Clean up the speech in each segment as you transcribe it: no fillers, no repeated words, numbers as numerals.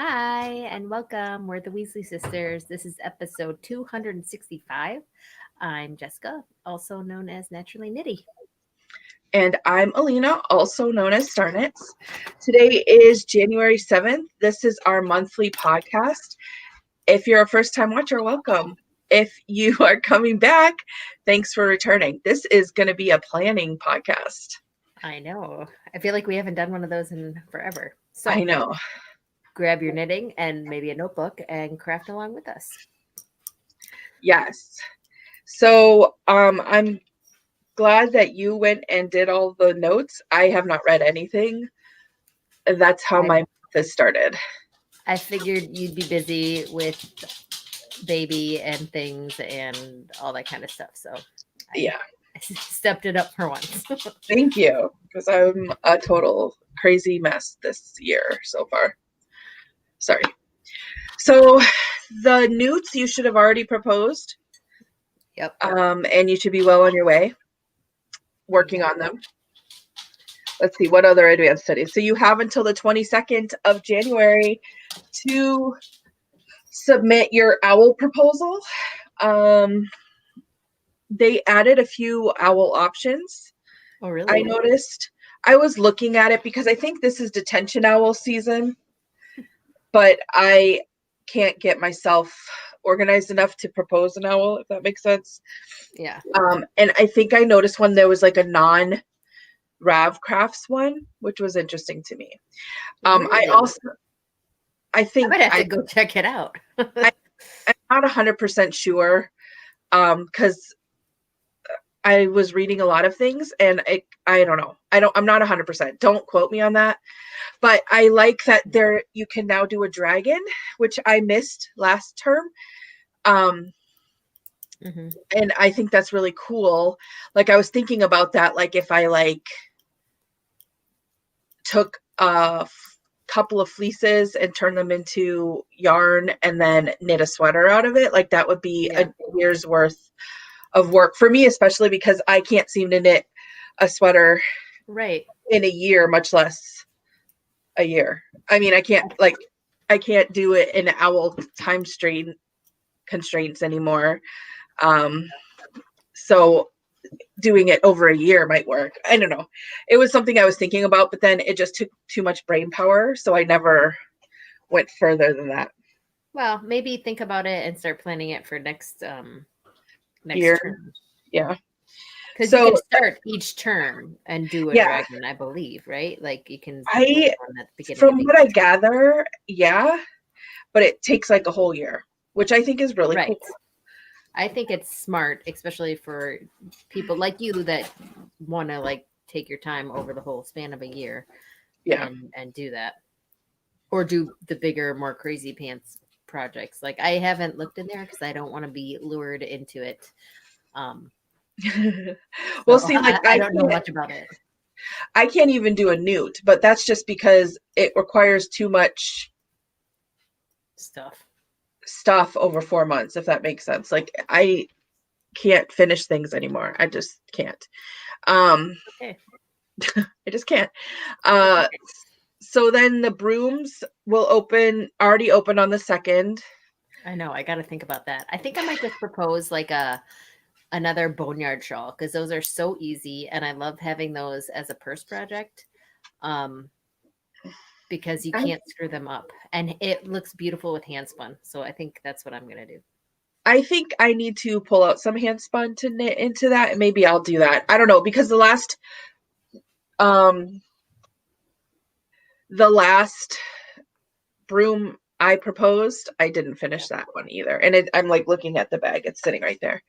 Hi, and welcome. We're the Weasley sisters. This is episode 265. I'm Jessica, also known as Naturally Nitty. And I'm Allena, also known as Starnets. Today is January 7th. This is our monthly podcast. If you're a first time watcher, welcome. If you are coming back, thanks for returning. This is going to be a planning podcast. I know. I feel like we haven't done one of those in forever. So I know. grab your knitting and maybe a notebook and craft along with us. Yes. So I'm glad that you went and did all the notes. I have not read anything. That's how my month has started. I figured you'd be busy with baby and things and all that kind of stuff. So I stepped it up for once. Thank you, because I'm a total crazy mess this year so far. Sorry. So the newts you should have already proposed. Yep. And you should be well on your way working on them. Let's see, what other advanced studies? So you have until the 22nd of January to submit your owl proposal. They added a few owl options. Oh, really? I noticed. I was looking at it because I think this is detention owl season, but I can't get myself organized enough to propose an owl, if that makes sense. Yeah. And I think I noticed one there was like a non-Rav Crafts one, which was interesting to me. Really? I think I might have to go check it out. I'm not 100% sure because I was reading a lot of things and I don't know. I'm not 100%. Don't quote me on that. But I like that you can now do a dragon, which I missed last term. And I think that's really cool. Like I was thinking about that, like if I took a couple of fleeces and turned them into yarn and then knit a sweater out of it, like that would be a year's worth of work for me, especially because I can't seem to knit a sweater in a year, much less a year. I mean, I can't do it in owl time constraints anymore. So doing it over a year might work. I don't know. It was something I was thinking about, but then it just took too much brain power. So I never went further than that. Well, maybe think about it and start planning it for next year. Term. Yeah. Because you can start each term and do a dragon, I believe, right? Like you can. From what I gather, but it takes like a whole year, which I think is really cool. I think it's smart, especially for people like you that want to like take your time over the whole span of a year, and do that, or do the bigger, more crazy pants projects. Like I haven't looked in there because I don't want to be lured into it. Well, see, like I don't know much about it. I can't even do a newt, but that's just because it requires too much stuff over 4 months, if that makes sense. Like I can't finish things anymore. I just can't. I just can't. So then the brooms will already open on the 2nd. I know. I got to think about that. I think I might just propose like another boneyard shawl because those are so easy and I love having those as a purse project. Because you can't screw them up and it looks beautiful with hand spun. So I think that's what I'm going to do. I think I need to pull out some hand spun to knit into that. And maybe I'll do that. I don't know, because the last broom I proposed, I didn't finish that one either. And I'm like looking at the bag. It's sitting right there.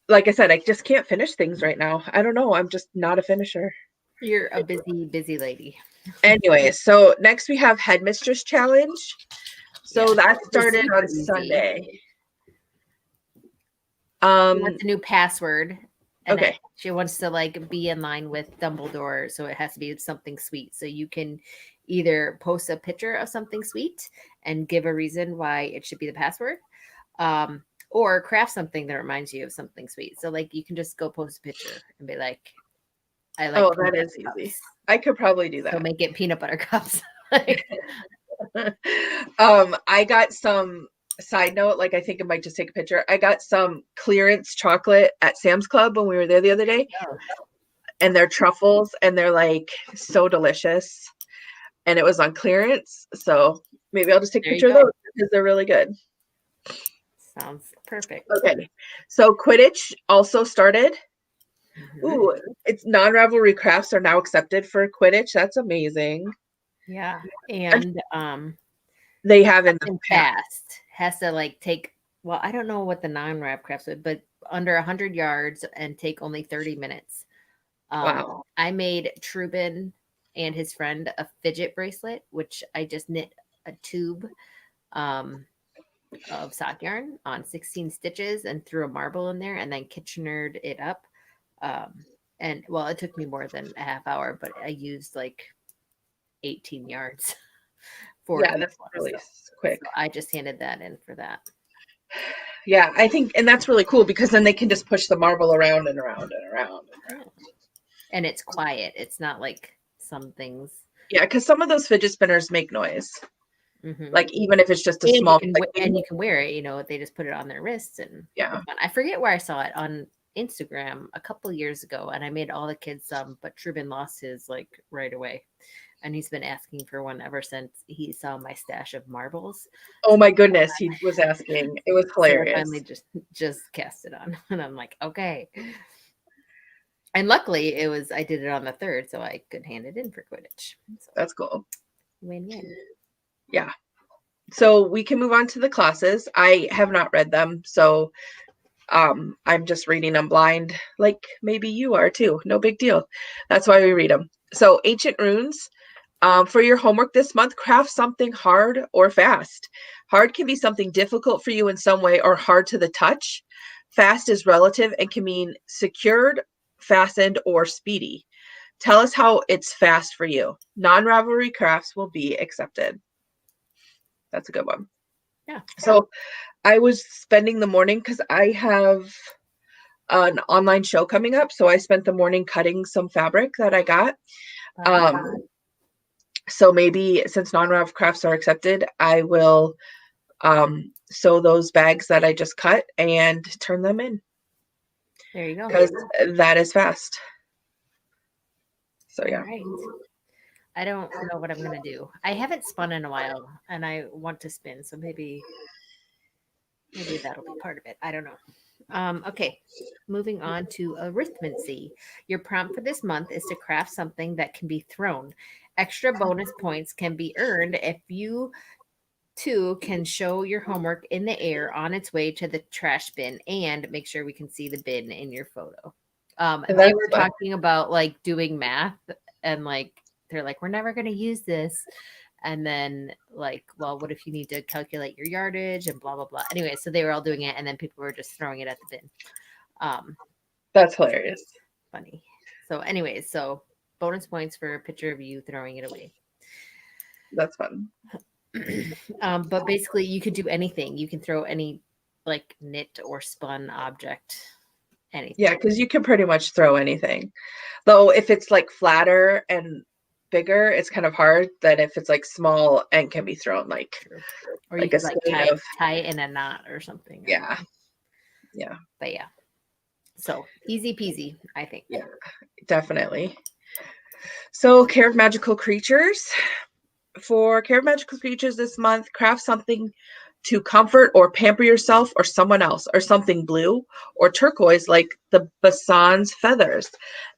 Like I said, I just can't finish things right now. I don't know. I'm just not a finisher. You're a busy lady. Anyway, so next we have Headmistress Challenge. So that started on Sunday. What's a new password? And okay. She wants to like be in line with Dumbledore, so it has to be something sweet. So you can either post a picture of something sweet and give a reason why it should be the password, or craft something that reminds you of something sweet. So like you can just go post a picture and be like, I like. Oh, that is easy. I could probably do that. So make it peanut butter cups. I got some side note, like I think I might just take a picture. I got some clearance chocolate at Sam's Club when we were there the other day. Oh. And they're truffles and they're like so delicious. And it was on clearance. So maybe I'll just take a picture of those because they're really good. Sounds perfect. Okay. So Quidditch also started. Ooh, it's non-rivalry crafts are now accepted for Quidditch. That's amazing. Yeah. And they have in the past has to like take, well, I don't know what the non-rap crafts would, but under 100 yards and take only 30 minutes. Wow. I made Trubin and his friend a fidget bracelet, which I just knit a tube of sock yarn on 16 stitches and threw a marble in there and then Kitchenered it up. And well, it took me more than a half hour, but I used like 18 yards for yeah, that's really quick. So I just handed that in for that. Yeah, I think, and that's really cool because then they can just push the marble around and around and around. And around. And it's quiet. It's not like some things. Yeah, because some of those fidget spinners make noise. Mm-hmm. Like even if it's just a small and you can wear it, you know, they just put it on their wrists and yeah. I forget where I saw it on Instagram a couple years ago and I made all the kids some, but Trubin lost his like right away. And he's been asking for one ever since he saw my stash of marbles. Oh my goodness, he was asking. It was hilarious. So I finally just cast it on and I'm like, okay. And luckily I did it on the 3rd, so I could hand it in for Quidditch. So, that's cool. Win-win. Yeah. So we can move on to the classes. I have not read them, so I'm just reading them blind, like maybe you are too. No big deal. That's why we read them. So Ancient Runes. For your homework this month, craft something hard or fast. Hard can be something difficult for you in some way or hard to the touch. Fast is relative and can mean secured, fastened, or speedy. Tell us how it's fast for you. Non-rivalry crafts will be accepted. That's a good one. Yeah. So I was spending the morning because I have an online show coming up. So I spent the morning cutting some fabric that I got. So maybe since non-rav crafts are accepted, I will sew those bags that I just cut and turn them in. There you go. Because that is fast. So yeah. Right. I don't know what I'm going to do. I haven't spun in a while and I want to spin. So maybe that'll be part of it. I don't know. Okay. Moving on to arithmancy. Your prompt for this month is to craft something that can be thrown. Extra bonus points can be earned if you too can show your homework in the air on its way to the trash bin and make sure we can see the bin in your photo. They were talking about like doing math and like they're like, we're never going to use this. And then like, well, what if you need to calculate your yardage and blah, blah, blah. Anyway, so they were all doing it. And then people were just throwing it at the bin. That's hilarious. Funny. So anyways, so bonus points for a picture of you throwing it away. That's fun. But basically you could do anything. You can throw any like knit or spun object. Anything. Yeah, because you can pretty much throw anything. Though if it's like flatter and bigger, it's kind of hard than if it's like small and can be thrown like True. Or like you could like tie it in a knot or something. Yeah. Yeah. But yeah. So easy peasy, I think. Yeah, definitely. So Care of Magical Creatures. For Care of Magical Creatures this month, craft something to comfort or pamper yourself or someone else, or something blue or turquoise like the Bassan's feathers.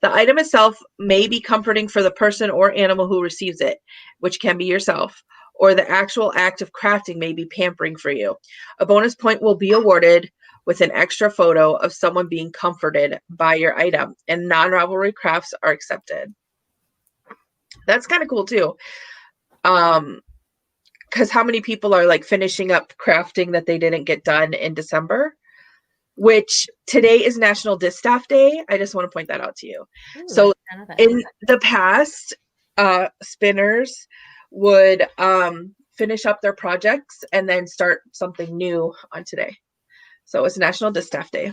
The item itself may be comforting for the person or animal who receives it, which can be yourself, or the actual act of crafting may be pampering for you. A bonus point will be awarded with an extra photo of someone being comforted by your item, and non-rivalry crafts are accepted. That's kind of cool too. Because how many people are like finishing up crafting that they didn't get done in December, which today is National Distaff Day. I just want to point that out to you. Ooh, so in the past, spinners would finish up their projects and then start something new on today. So it's National Distaff Day.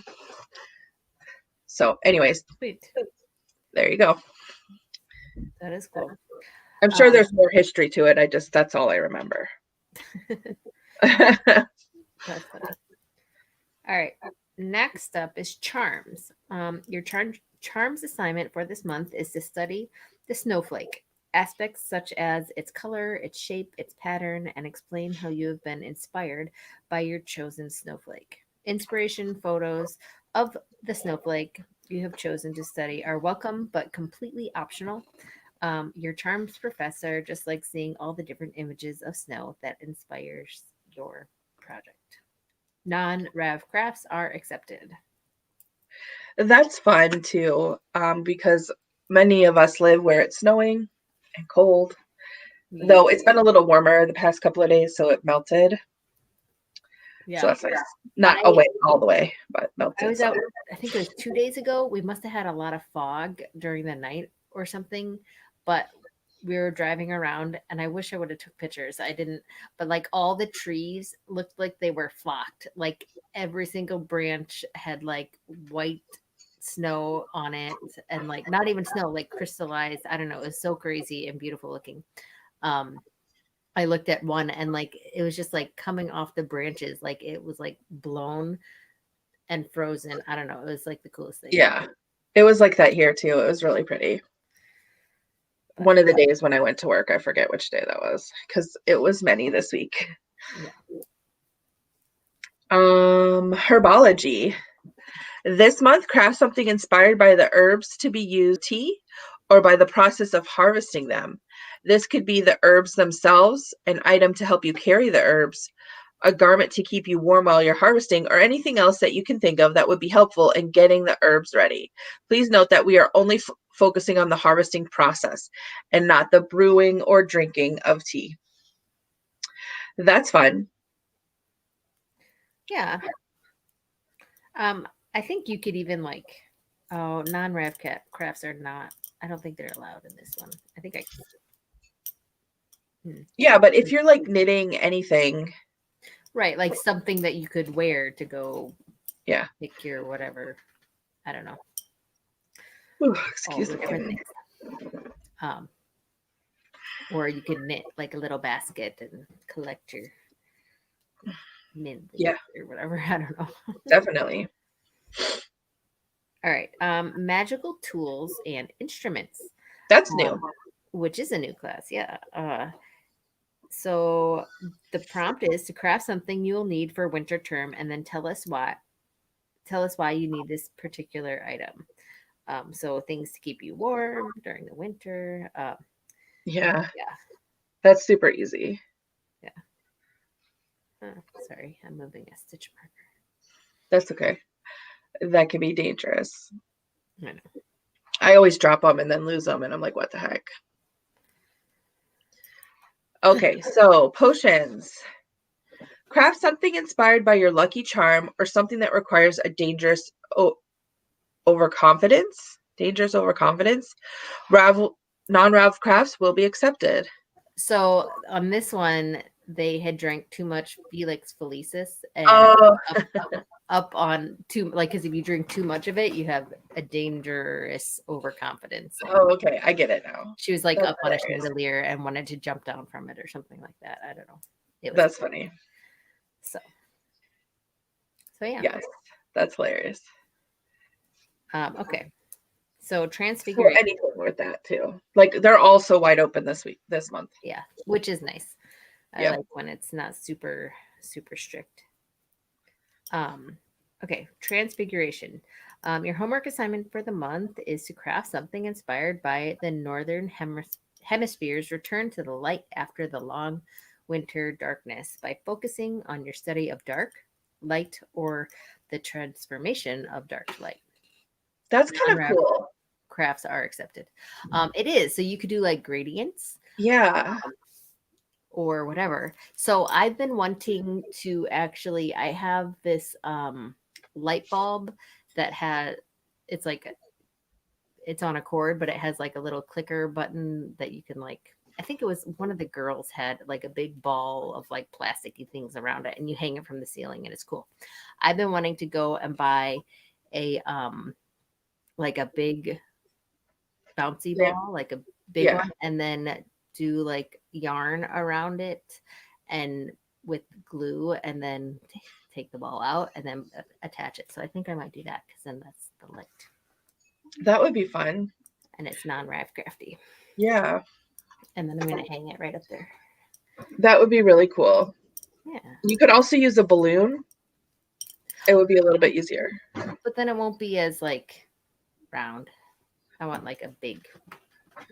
So anyways, sweet. There you go. That is cool. I'm sure there's more history to it. That's all I remember. That's funny. All right. Next up is charms. Your charms assignment for this month is to study the snowflake, aspects such as its color, its shape, its pattern, and explain how you have been inspired by your chosen snowflake. Inspiration photos of the snowflake you have chosen to study are welcome but completely optional. Your charms professor just like seeing all the different images of snow that inspires your project. Non-rev crafts are accepted. That's fun too, because many of us live where it's snowing and cold. Though it's been a little warmer the past couple of days, so it melted. Yeah. So that's nice. Not away all the way, but melted. I was out, I think it was 2 days ago. We must have had a lot of fog during the night or something, but we were driving around and I wish I would have took pictures. I didn't, but like all the trees looked like they were flocked. Like every single branch had like white snow on it and like not even snow, like crystallized. I don't know. It was so crazy and beautiful looking. I looked at one and like it was just like coming off the branches, like it was like blown and frozen. I don't know. It was like the coolest thing. Yeah. It was like that here too. It was really pretty. One of the days when I went to work, I forget which day that was because it was many this week. Yeah. Herbology. This month, craft something inspired by the herbs to be used tea or by the process of harvesting them. This could be the herbs themselves, an item to help you carry the herbs, a garment to keep you warm while you're harvesting, or anything else that you can think of that would be helpful in getting the herbs ready. Please note that we are only focusing on the harvesting process and not the brewing or drinking of tea. That's fun. Yeah. I think you could even like, oh, non-rev crafts are not. I don't think they're allowed in this one. I think I. Yeah, but if you're like knitting anything, right, like something that you could wear to go, yeah, pick your whatever. I don't know. Ooh, excuse me. Things. Or you could knit like a little basket and collect your mint or whatever. I don't know. Definitely. All right. Magical tools and instruments. That's new. Which is a new class. Yeah. So the prompt is to craft something you'll need for winter term and then tell us why you need this particular item. So things to keep you warm during the winter. Yeah. That's super easy. Yeah. Sorry, I'm moving a stitch marker. That's okay. That can be dangerous. I know. I always drop them and then lose them, and I'm like, what the heck? Okay, so potions. Craft something inspired by your lucky charm or something that requires a dangerous overconfidence. Dangerous overconfidence. Non-Rav crafts will be accepted. So on this one, they had drank too much Felix Felicis and up on too, like, because if you drink too much of it, you have a dangerous overconfidence. Oh, okay, I get it now. She was like up on a chandelier and wanted to jump down from it or something like that. I don't know. That's funny. So yeah. Yes, that's hilarious. Okay. So transfiguration. For anything with that too. Like they're all so wide open this month. Yeah, which is nice. I like when it's not super, super strict. Okay, transfiguration. Your homework assignment for the month is to craft something inspired by the northern hemisphere's return to the light after the long winter darkness by focusing on your study of dark, light, or the transformation of dark to light. That's kind of cool. Crafts are accepted. It is. So you could do like gradients. Yeah. Or whatever. So I've been wanting to actually, I have this light bulb that it's on a cord, but it has like a little clicker button that you can like, I think it was one of the girls had like a big ball of like plasticky things around it and you hang it from the ceiling and it's cool. I've been wanting to go and buy a like a big bouncy ball, like a big one, and then do like yarn around it and with glue, and then take the ball out and then attach it. So I think I might do that because then that's the light. That would be fun. And it's non-wrap crafty. Yeah. And then I'm going to hang it right up there. That would be really cool. Yeah. You could also use a balloon. It would be a little bit easier. But then it won't be as like round. I want like a big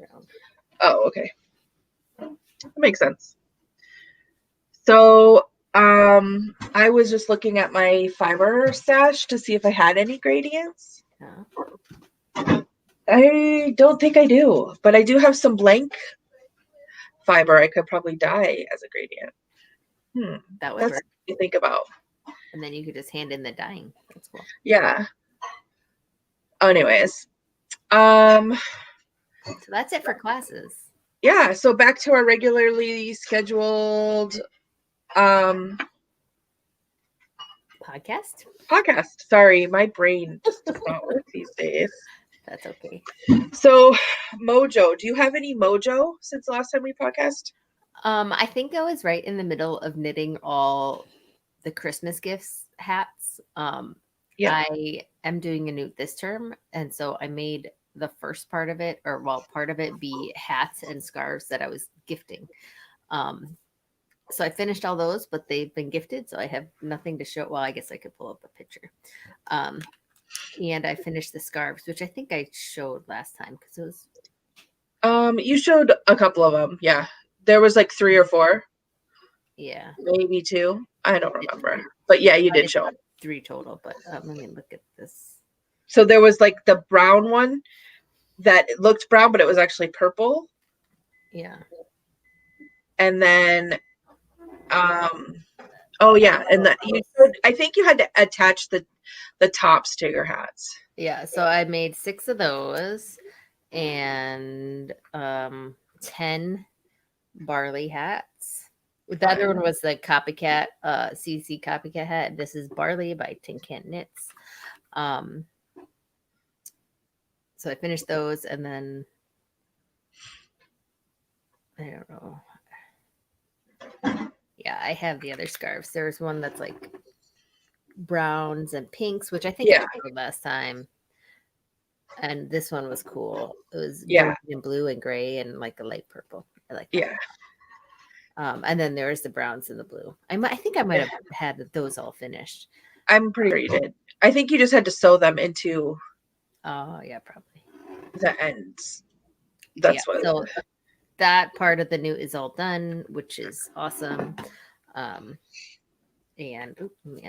round. Oh, okay. That makes sense. So I was just looking at my fiber stash to see if I had any gradients. I don't think I do, but I do have some blank fiber I could probably dye as a gradient. That would That's work. something to think about. And then you could just hand in the dyeing. That's cool. Yeah. Anyways. So that's it for classes. Yeah, so back to our regularly scheduled podcast. Sorry, my brain just does not work these days. That's okay. So, Mojo, do you have any Mojo since the last time we podcast? I think I was right in the middle of knitting all the Christmas gifts hats. Yeah. I am doing a newt this term, and so I made the first part of it, part of it be hats and scarves that I was gifting. So I finished all those, but they've been gifted, so I have nothing to show. Well, I guess I could pull up a picture. And I finished the scarves, which I think I showed last time because it was. You showed a couple of them. Yeah, there was like 3 or 4. Yeah, maybe 2. I don't remember, but yeah, you did show them. 3 total. But let me look at this. So there was like the brown one that looked brown, but it was actually purple. Yeah. And then, oh yeah, and I think you had to attach the tops to your hats. Yeah, so I made 6 of those and 10 barley hats. The other one was the copycat, CC copycat hat. This is Barley by Tin Can Knits. So I finished those, and then I don't know. Yeah, I have the other scarves. There's one that's like browns and pinks, which I think I showed last time. And this one was cool. It was green and blue and gray and like a light purple. I like that. Yeah. And then there's the browns and the blue. I think I might have had those all finished. I'm pretty sure you did. I think you just had to sew them into. Oh yeah, probably the ends. That's what. So that part of the newt is all done, which is awesome. And I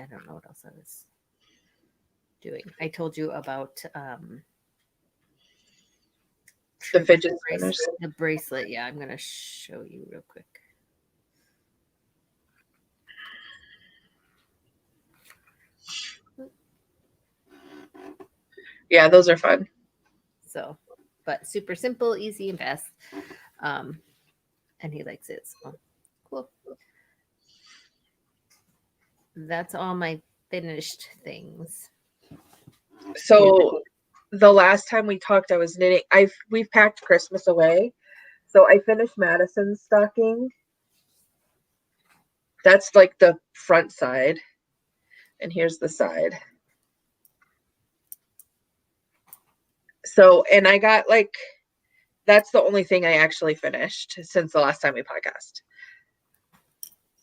don't know what else I was doing. I told you about the fidget bracelet. The bracelet. Yeah, I'm going to show you real quick. Yeah, those are fun. So, but super simple, easy, and fast. And he likes it. So cool. That's all my finished things. So the last time we talked, I was knitting. We've packed Christmas away. So I finished Madison's stocking. That's like the front side. And here's the side. So, and I got that's the only thing I actually finished since the last time we podcast.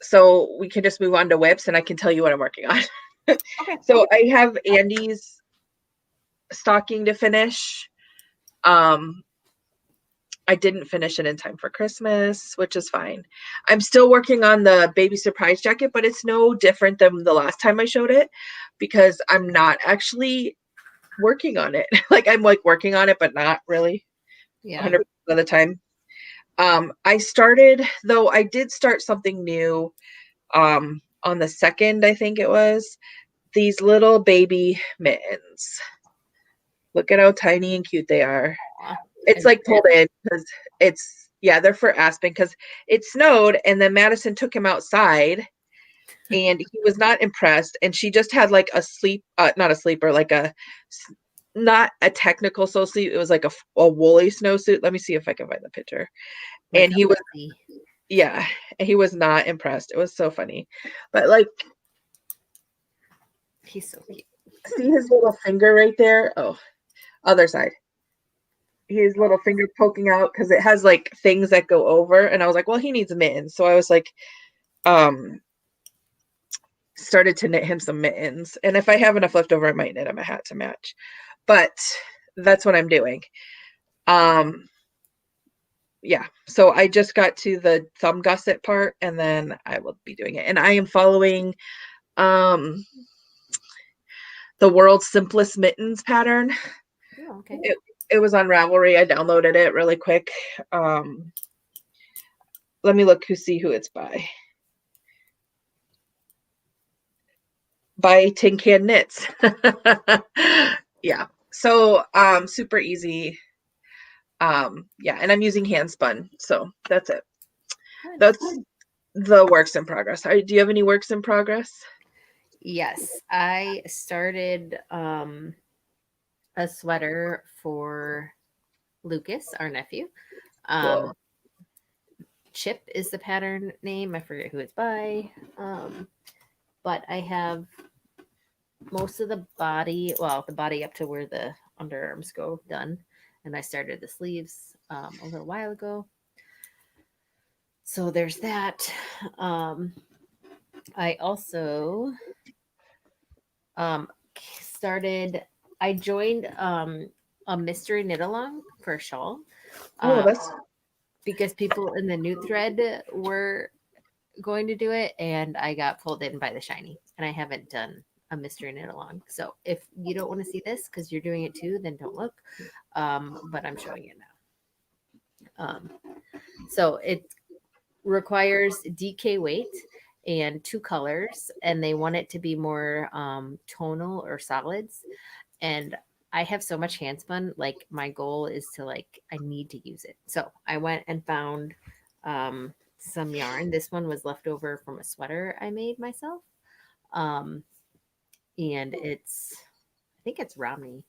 So we can just move on to whips and I can tell you what I'm working on. Okay. So I have Andy's stocking to finish. I didn't finish it in time for Christmas, which is fine. I'm still working on the baby surprise jacket, but it's no different than the last time I showed it because I'm not actually working on it. I'm working on it, but not really 100% of the time. I did start something new on the 2nd, I think it was, these little baby mittens. Look at how tiny and cute they are. It's pulled in because they're for Aspen because it snowed and then Madison took him outside and he was not impressed. And she just had not a sleeper, not a technical soul sleep. It was like a woolly snowsuit. Let me see if I can find the picture. Like And he was, Weasley. yeah, he was not impressed. It was so funny. But like, He's so cute. see his little finger right there? Oh, other side. His little finger poking out because it has like things that go over. And I was like, well, he needs mittens. So I was like, started to knit him some mittens. And if I have enough left over, I might knit him a hat to match. But that's what I'm doing. Yeah, so I just got to the thumb gusset part, and then I will be doing it. And I am following the world's simplest mittens pattern. Oh, okay. It was on Ravelry. I downloaded it really quick. Let me look see who it's by. By Tin Can Knits. Yeah, so super easy. Yeah, and I'm using hand spun, so that's it. Good. That's the works in progress. Do you have any works in progress? Yes, I started a sweater for Lucas, our nephew. Cool. Chip is the pattern name. I forget who it's by. But I have most of the body, well, the body up to where the underarms go done. And I started the sleeves a little while ago. So there's that. I also I joined a mystery knit along for a shawl. Oh, that's Because people in the new thread were going to do it, and I got pulled in by the shiny, and I haven't done a mystery knit along. So if you don't want to see this because you're doing it too, then don't look. But I'm showing it now. So it requires DK weight and 2 colors, and they want it to be more tonal or solids. And I have so much hand spun, like my goal is to I need to use it. So I went and found some yarn. This one was left over from a sweater I made myself. And I think it's Romney.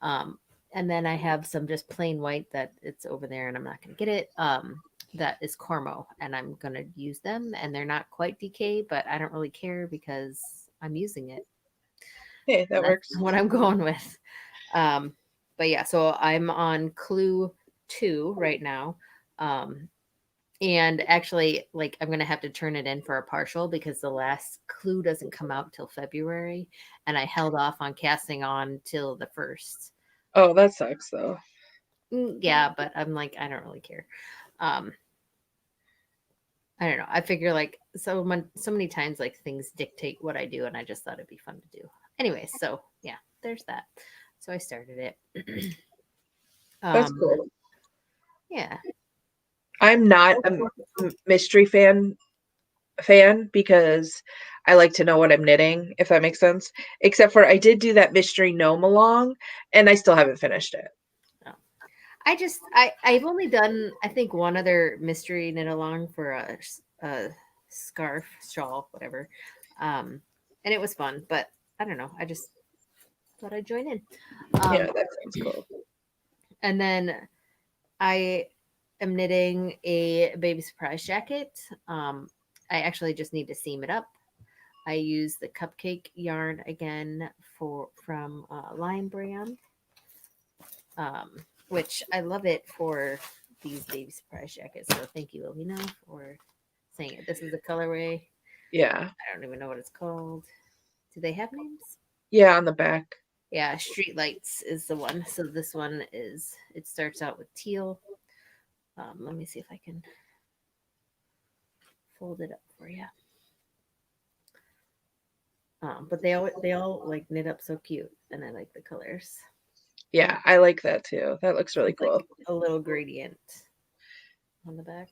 And then I have some just plain white that it's over there and I'm not going to get it. That is Cormo, and I'm going to use them, and they're not quite DK, but I don't really care because I'm using it. hey, that works. What I'm going with. But yeah, so I'm on clue 2 right now. And actually, I'm going to have to turn it in for a partial because the last clue doesn't come out till February. And I held off on casting on till the 1st. Oh, that sucks though. Yeah, but I'm I don't really care. I don't know. I figure so many times things dictate what I do, and I just thought it'd be fun to do. Anyway, so yeah, there's that. So I started it. That's cool. Yeah. I'm not a mystery fan because I like to know what I'm knitting, if that makes sense. Except for I did do that mystery gnome along, and I still haven't finished it. I've only done I think one other mystery knit along for a scarf, shawl, whatever, and it was fun. But I don't know. I just thought I'd join in. Yeah, that sounds cool. And then I am knitting a baby surprise jacket. I actually just need to seam it up. I use the cupcake yarn again from Lion Brand. Which I love it for these baby surprise jackets. So thank you, Alena, for saying it. This is the colorway. Yeah. I don't even know what it's called. Do they have names? Yeah, on the back. Yeah, Street Lights is the one. So this one it starts out with teal. Let me see if I can fold it up for you. But they all knit up so cute, and I like the colors. Yeah, I like that too. That looks really cool. A little gradient on the back.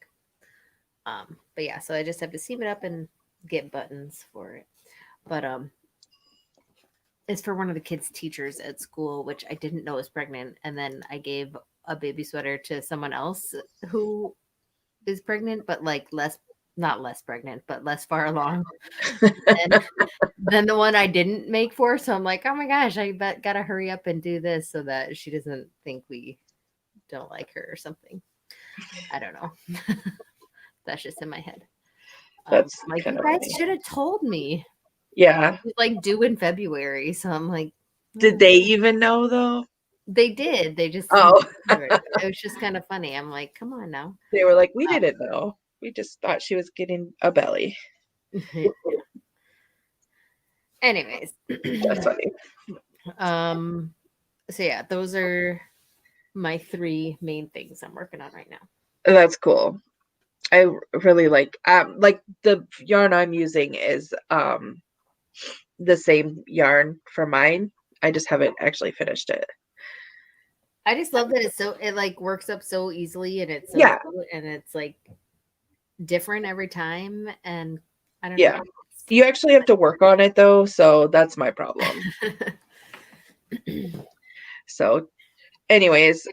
But yeah, so I just have to seam it up and get buttons for it. But it's for one of the kids' teachers at school, which I didn't know was pregnant. And then I gave a baby sweater to someone else who is pregnant, but not less pregnant, but less far along than the one I didn't make for. So I'm like, oh my gosh, gotta hurry up and do this so that she doesn't think we don't like her or something. I don't know. That's just in my head. That's Like, kind you of guys funny. should have told me. Yeah. It was like due in February. So I'm like, Did they even know though? They did. They just Oh, it was just kind of funny. I'm like, come on now. they were like, we didn't know. We just thought she was getting a belly. Anyways. That's funny. So yeah, those are my 3 main things I'm working on right now. That's cool. I really like the yarn I'm using is the same yarn for mine. I just haven't actually finished it. I just love that it like works up so easily and it's so Yeah. cute and it's like different every time and I don't Yeah. know. You actually have to work on it though, so that's my problem. So anyways,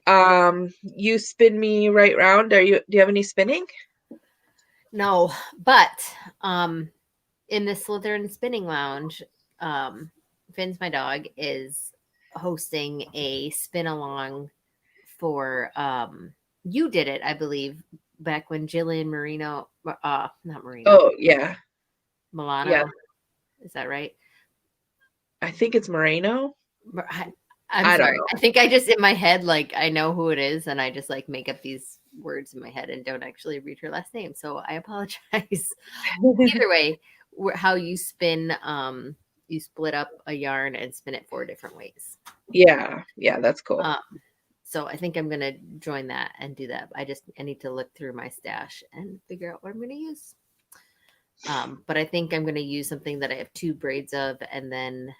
you spin me right round. Do you have any spinning? No, but in the Slytherin Spinning Lounge, Finn's my dog is hosting a spin along for you did it, I believe, back when Jillian Marino not Marino. Oh, yeah. Milano. Yeah. Is that right? I think it's Moreno. I'm sorry. I think I just in my head like I know who it is and I just like make up these words in my head and don't actually read her last name. So I apologize. Either way, how you spin you split up a yarn and spin it 4 different ways. Yeah, that's cool. So I think I'm gonna join that and do that. I need to look through my stash and figure out what I'm gonna use. But I think I'm gonna use something that I have 2 braids of and then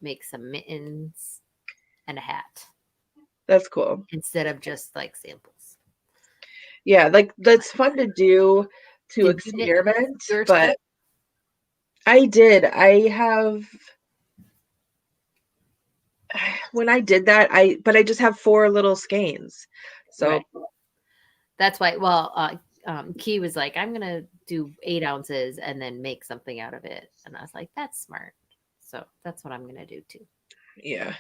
make some mittens and a hat. That's cool. Instead of just like samples. Yeah, like that's fun to do to experiment, but stuff? I did. When I did that, I just have 4 little skeins. So right. That's why, well, Key was like, I'm going to do 8 ounces and then make something out of it. And I was like, that's smart. So that's what I'm going to do too. Yeah.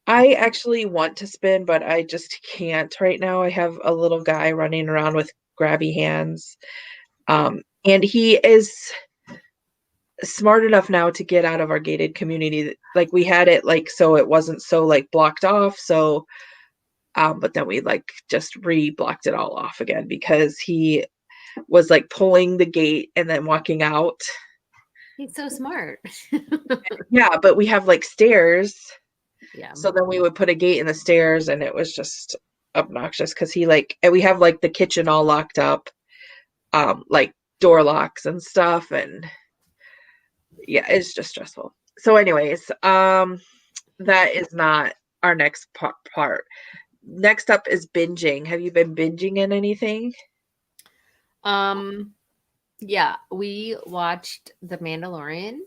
I actually want to spin, but I just can't right now. I have a little guy running around with grabby hands. And he is smart enough now to get out of our gated community. Like we had it like so it wasn't so like blocked off. So but then we like just re-blocked it all off again because he was like pulling the gate and then walking out. He's so smart. Yeah, but we have like stairs. Yeah. So then we would put a gate in the stairs and it was just obnoxious because he like, and we have like the kitchen all locked up, like door locks and stuff. And yeah, it's just stressful. So anyways, that is not our next part. Next up is binging. Have you been binging in anything? Yeah, we watched The Mandalorian.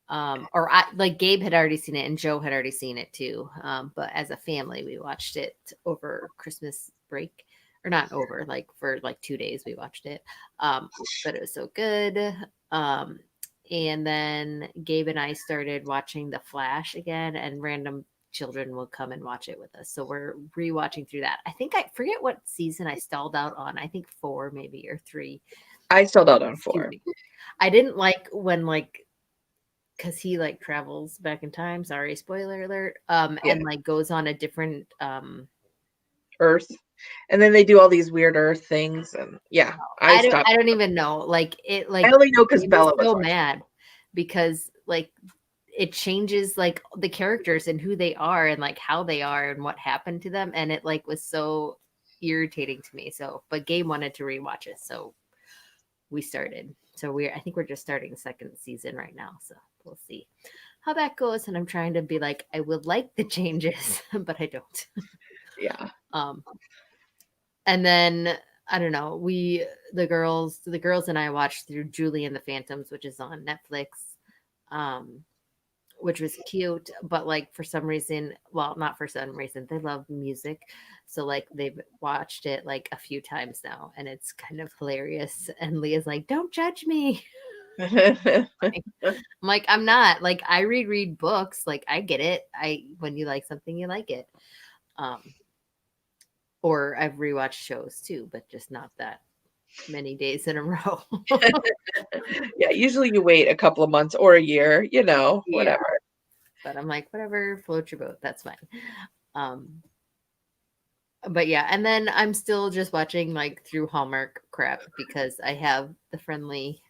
Or like Gabe had already seen it and Joe had already seen it too. But as a family, we watched it over Christmas break, or not over, like for like 2 days we watched it. But it was so good. And then Gabe and I started watching The Flash again, and random children will come and watch it with us. So we're rewatching through that. I think I forget what season I stalled out on. I think 4 maybe or 3. I stalled out on 4. I didn't like when like because he like travels back in time. Sorry, spoiler alert. And like goes on a different Earth, and then they do all these weird Earth things, and yeah, I don't even know. Like it, like I only know because Bella was so mad because like it changes like the characters and who they are and like how they are and what happened to them, and it like was so irritating to me. So, but Gabe wanted to rewatch it, so we started. So I think we're just starting the 2nd season right now. So we'll see how that goes. And I'm trying to be like, I would like the changes, but I don't. Yeah. And then I don't know. The girls and I watched through Julie and the Phantoms, which is on Netflix, which was cute. But like for some reason, well, not for some reason, they love music, so like they've watched it like a few times now, and it's kind of hilarious. And Leah's like, "Don't judge me." I'm like, I'm not. Like I read books. Like I get it. When you like something, you like it. Or I've rewatched shows too, but just not that many days in a row. Yeah, usually you wait a couple of months or a year, Yeah. whatever. But I'm like, whatever, float your boat. That's fine. But yeah, and then I'm still just watching like through Hallmark crap because I have the friendly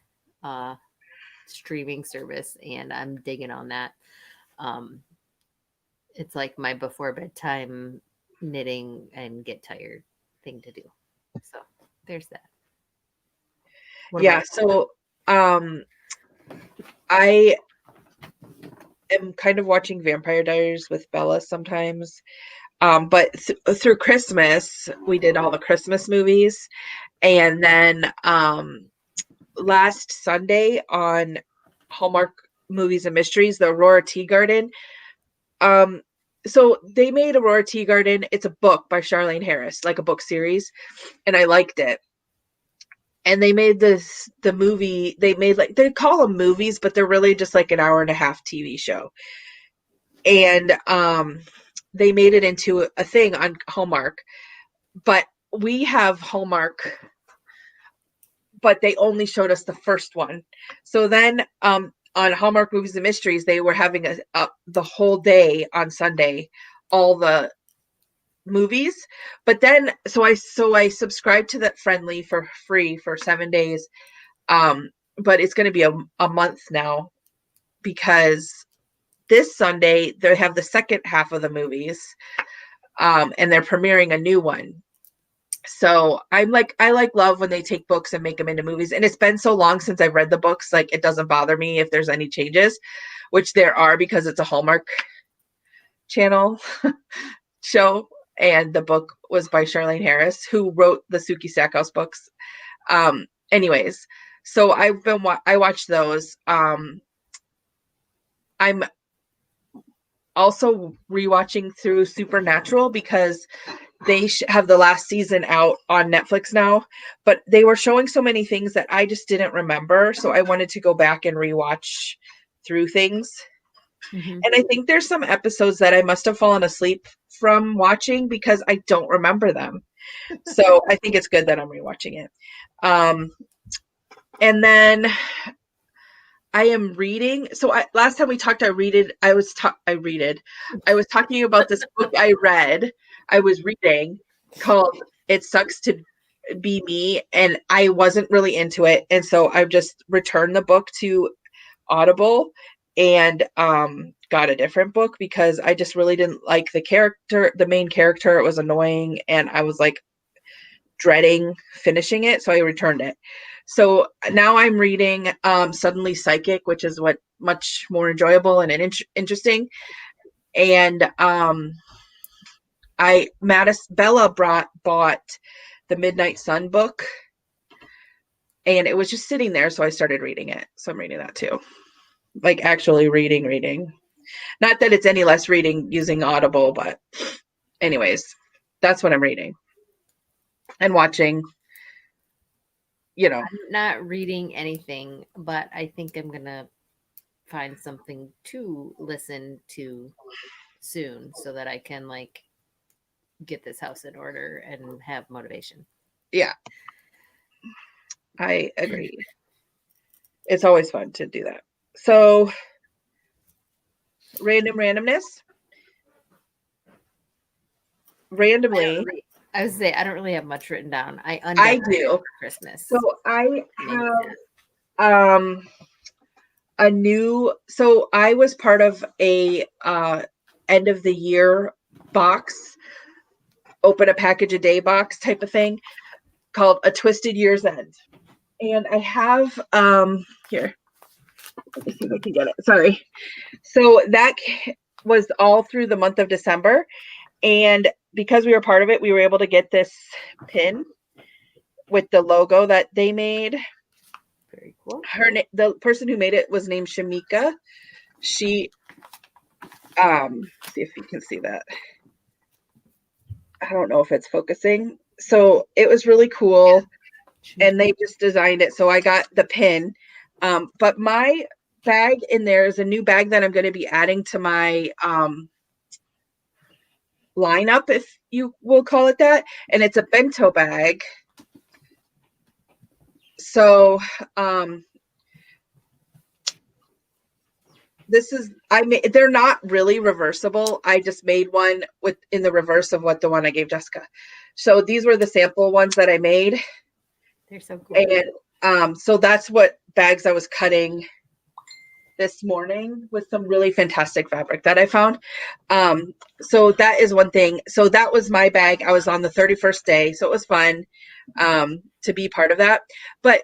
streaming service and I'm digging on that. It's like my before bedtime knitting and get tired thing to do. So there's that. What Yeah, so I am kind of watching Vampire Diaries with Bella sometimes. But through Christmas, we did all the Christmas movies. And then last Sunday on Hallmark Movies and Mysteries, the Aurora Tea Garden. So they made Aurora Tea Garden. It's a book by Charlene Harris, like a book series, and I liked it. And they made the movie. They made like they call them movies, but they're really just like an hour and a half TV show. And they made it into a thing on Hallmark. But we have Hallmark, but they only showed us the first one. So then on Hallmark Movies and Mysteries, they were having the whole day on Sunday, all the movies. But then so I subscribed to that friendly for free for 7 days. But it's going to be a month now because this Sunday they have the second half of the movies. And they're premiering a new one. So I love when they take books and make them into movies. And it's been so long since I've read the books, like it doesn't bother me if there's any changes, which there are because it's a Hallmark Channel show. And the book was by Charlene Harris, who wrote the Suki Stackhouse books. Anyways, so I watched those. I'm also rewatching through Supernatural because they have the last season out on Netflix now, but they were showing so many things that I just didn't remember. So I wanted to go back and rewatch through things. Mm-hmm. And I think there's some episodes that I must have fallen asleep from watching because I don't remember them. So I think it's good that I'm rewatching it. And then I am reading. So last time we talked, I was talking about this book I was reading called It Sucks to Be Me. And I wasn't really into it. And so I've just returned the book to Audible and got a different book because I just really didn't like the main character. It was annoying. And I was like dreading finishing it. So I returned it. So now I'm reading Suddenly Psychic, which is much more enjoyable and interesting. And Bella bought the Midnight Sun book, and it was just sitting there, so I started reading it. So I'm reading that too, like actually reading. Not that it's any less reading using Audible, but anyways, that's what I'm reading and watching. I'm not reading anything, but I think I'm gonna find something to listen to soon so that I can like get this house in order and have motivation. Yeah, I agree. It's always fun to do that. So randomness. Randomly, I would say I don't really have much written down. I do for Christmas. So I have a new. So I was part of a end of the year box, open a package a day box type of thing called A Twisted Year's End, and I have here. Let me see if I can get it. Sorry. So that was all through the month of December. And because we were part of it, we were able to get this pin with the logo that they made. Very cool. The person who made it was named Shamika. She, see if you can see that. I don't know if it's focusing. So it was really cool. And they just designed it. So I got the pin. But my bag in there is a new bag that I'm going to be adding to my lineup, if you will call it that, and it's a bento bag. So this is they're not really reversible. I just made one in the reverse of what the one I gave Jessica. So these were the sample ones that I made. They're so cool. And so that's what bags I was cutting this morning with some really fantastic fabric that I found. So that is one thing. So that was my bag. I was on the 31st day, so it was fun to be part of that. But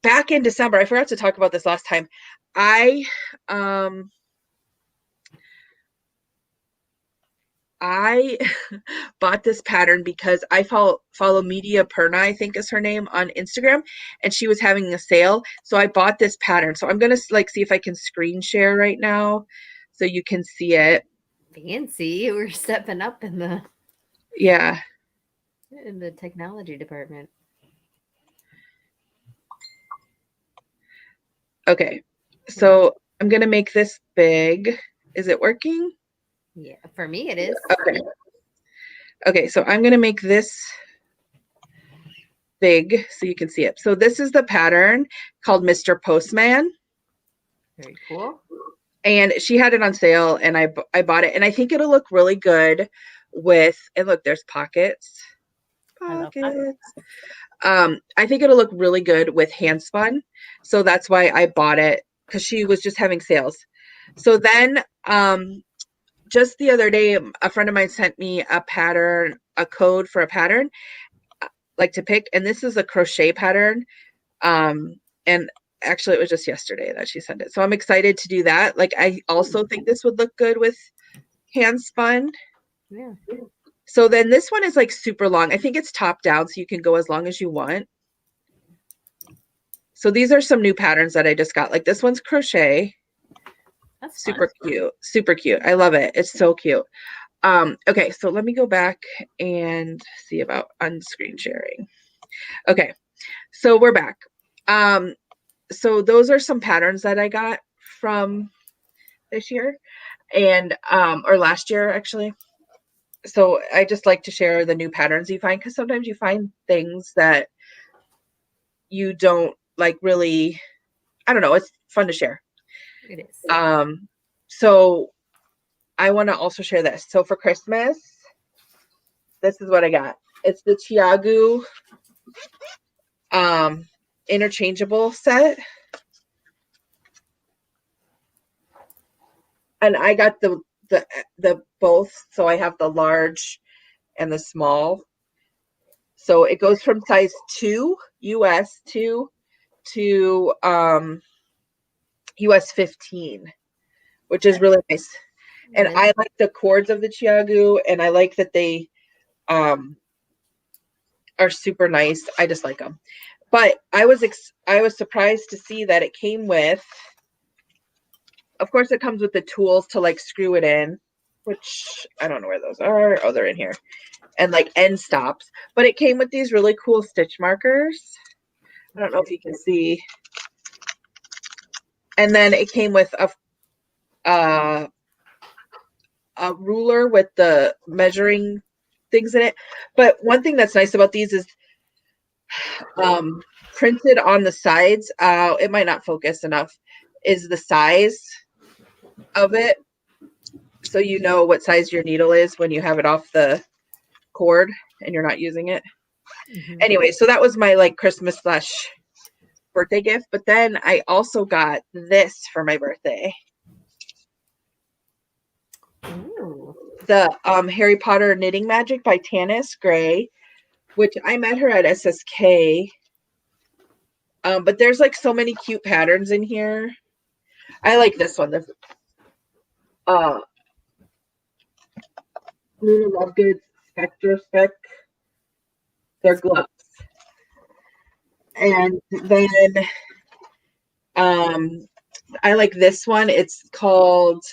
back in December, I forgot to talk about this last time. I bought this pattern because I follow Media Perna, I think is her name, on Instagram, and she was having a sale. So I bought this pattern. So I'm gonna like see if I can screen share right now so you can see it. Fancy. We're stepping up in the technology department. Okay. So I'm gonna make this big. Is it working? Yeah, for me it is. Okay, so I'm going to make this big so you can see it. So this is the pattern called Mr. Postman. Very cool. And she had it on sale, and I bought it. And I think it'll look really good with, and look, there's pockets. I think it'll look really good with hand spun. So that's why I bought it, because she was just having sales. So then just the other day, a friend of mine sent me a code for a pattern like to pick, and this is a crochet pattern. And actually it was just yesterday that she sent it. So I'm excited to do that. Like, I also think this would look good with hand spun. Yeah. So then this one is like super long. I think it's top down, so you can go as long as you want. So these are some new patterns that I just got. Like this one's crochet. That's super cute. Super cute. I love it. It's so cute. Okay, so let me go back and see about unscreen sharing. Okay, so we're back. So those are some patterns that I got from this year and or last year actually. So I just like to share the new patterns you find, because sometimes you find things that you don't like really, I don't know, it's fun to share. It is. So I want to also share this. So for Christmas, this is what I got. It's the Chiagu interchangeable set. And I got the both, so I have the large and the small. So it goes from size 2 US 2 to US 15, which is really nice. And I like the cords of the Chiagu, and I like that they are super nice. I just like them. But I was surprised to see that it came with, of course, it comes with the tools to like screw it in, which I don't know where those are. Oh, they're in here. And like end stops. But it came with these really cool stitch markers. I don't know if you can see. And then it came with a ruler with the measuring things in it. But one thing that's nice about these is printed on the sides. It might not focus enough. Is the size of it, so you know what size your needle is when you have it off the cord and you're not using it. Anyway, so that was my like Christmas / birthday gift. But then I also got this for my birthday. Ooh. The Harry Potter Knitting Magic by Tanis Gray, which I met her at SSK. But there's like so many cute patterns in here. I like this one. The Luna Lovegood Spectre Spec. They're gloves. And then I like this one. It's called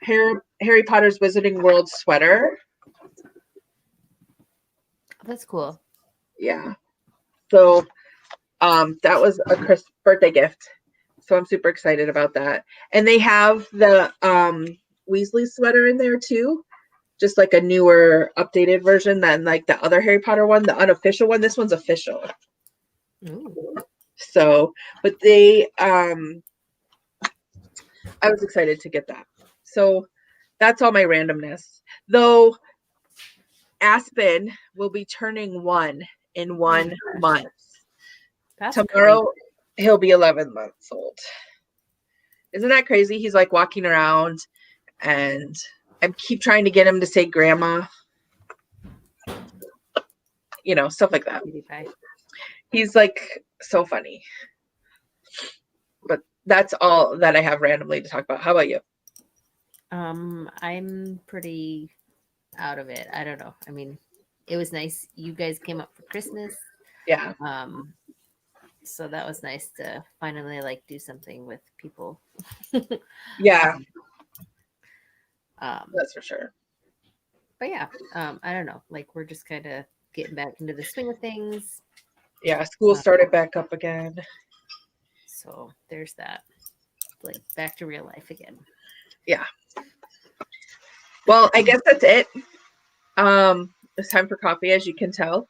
Harry Potter's Wizarding World Sweater. That's cool. Yeah. So that was a Christmas birthday gift. So I'm super excited about that. And they have the Weasley sweater in there too, just like a newer, updated version than like the other Harry Potter one, the unofficial one. This one's official. Ooh. So, but they, I was excited to get that. So that's all my randomness. Though Aspen will be turning 1 in 1 month. That's Tomorrow, crazy. he'll be 11 months old. Isn't that crazy? He's like walking around, and I keep trying to get him to say grandma. You know, stuff like that. He's like so funny. But that's all that I have randomly to talk about. How about you? I'm pretty out of it. I don't know. I mean, it was nice. You guys came up for Christmas. Yeah. So that was nice to finally like do something with people. Yeah. That's for sure. But yeah, I don't know. Like we're just kind of getting back into the swing of things. Yeah, school started back up again. So there's that. Like back to real life again. Yeah. Well, I guess that's it. It's time for coffee, as you can tell.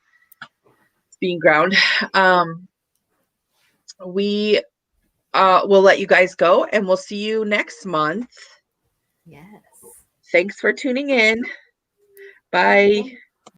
It's being ground. We will let you guys go, and we'll see you next month. Yes. Thanks for tuning in. Bye.